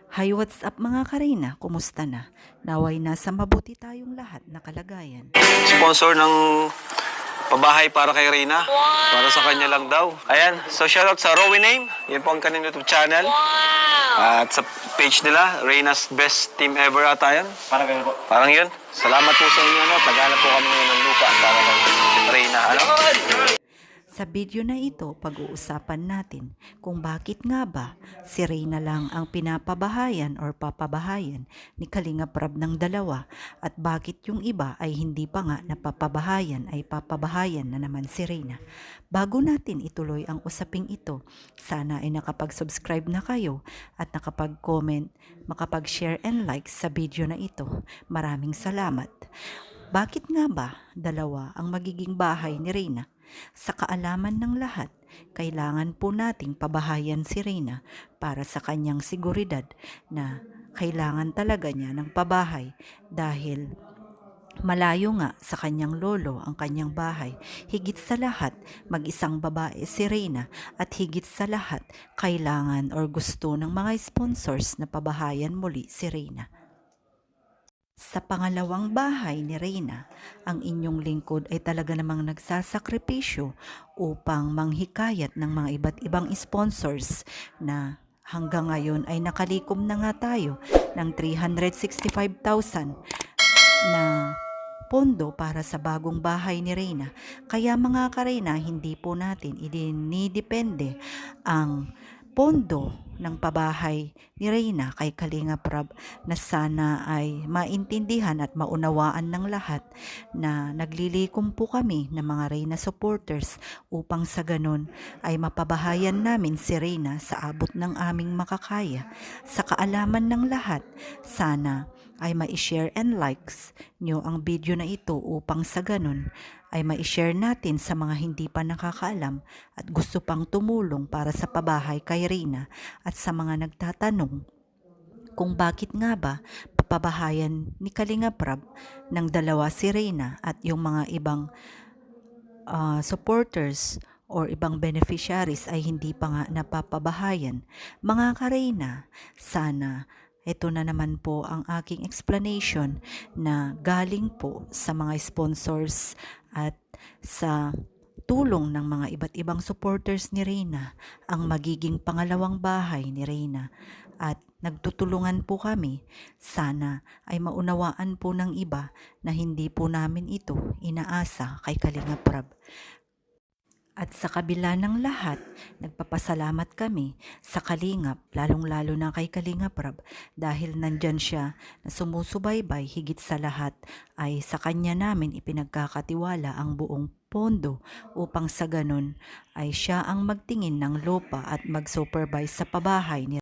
Hi, what's up mga Karina? Kumusta na? Naway nasa mabuti tayong lahat na kalagayan. Sponsor ng pabahay para kay Reyna. Para sa kanya lang daw. Ayan, so shoutout sa Rowie Name. Yan po ang kanilang YouTube channel. At sa page nila, Reyna's Best Team Ever ata yan. Parang ganun po. Parang yun. Salamat po sa inyo. No? Naghanap po kami ngayon ng lupa para kay Reyna. Ano? Sa video na ito, pag-uusapan natin kung bakit nga ba si Reyna lang ang pinapabahayan or papabahayan ni Kalinga Prab ng dalawa at bakit yung iba ay hindi pa nga napapabahayan ay papabahayan na naman si Reyna. Bago natin ituloy ang usaping ito, sana ay nakapag-subscribe na kayo at nakapag-comment, makapag-share and like sa video na ito. Maraming salamat. Bakit nga ba dalawa ang magiging bahay ni Reyna? Sa kaalaman ng lahat, kailangan po nating pabahayan si Reyna para sa kanyang seguridad na kailangan talaga niya ng pabahay dahil malayo nga sa kanyang lolo ang kanyang bahay. Higit sa lahat, mag-isang babae si Reyna at higit sa lahat, kailangan or gusto ng mga sponsors na pabahayan muli si Reyna. Sa pangalawang bahay ni Reyna, ang inyong lingkod ay talaga namang nagsasakripisyo upang manghikayat ng mga iba't ibang sponsors na hanggang ngayon ay nakalikom na nga tayo ng 365,000 na pondo para sa bagong bahay ni Reyna. Kaya mga Kareyna, hindi po natin idinidepende ang pondo ng pabahay ni Reyna kay Kalinga Prab na sana ay maintindihan at maunawaan ng lahat na naglilikom po kami ng mga Reyna supporters upang sa ganun ay mapabahayan namin si Reyna sa abot ng aming makakaya. Sa kaalaman ng lahat, sana ay ma-share and likes nyo ang video na ito upang sa ganun ay ma-share natin sa mga hindi pa nakakaalam at gusto pang tumulong para sa pabahay kay Reyna at sa mga nagtatanong kung bakit nga ba papabahayan ni Kalinga Prab ng dalawa si Reyna at yung mga ibang supporters or ibang beneficiaries ay hindi pa nga napapabahayan. Mga Kareyna, sana ito na naman po ang aking explanation na galing po sa mga sponsors at sa tulong ng mga iba't ibang supporters ni Reyna ang magiging pangalawang bahay ni Reyna at nagtutulungan po kami. Sana ay maunawaan po ng iba na hindi po namin ito inaasa kay Kalinga Prab. At sa kabila ng lahat, nagpapasalamat kami sa Kalingap, lalong-lalo na kay Kalinga Prab dahil nandyan siya na sumusubaybay. Higit sa lahat ay sa kanya namin ipinagkakatiwala ang buong pondo upang sa ganun ay siya ang magtingin ng lupa at mag-supervise sa pabahay ni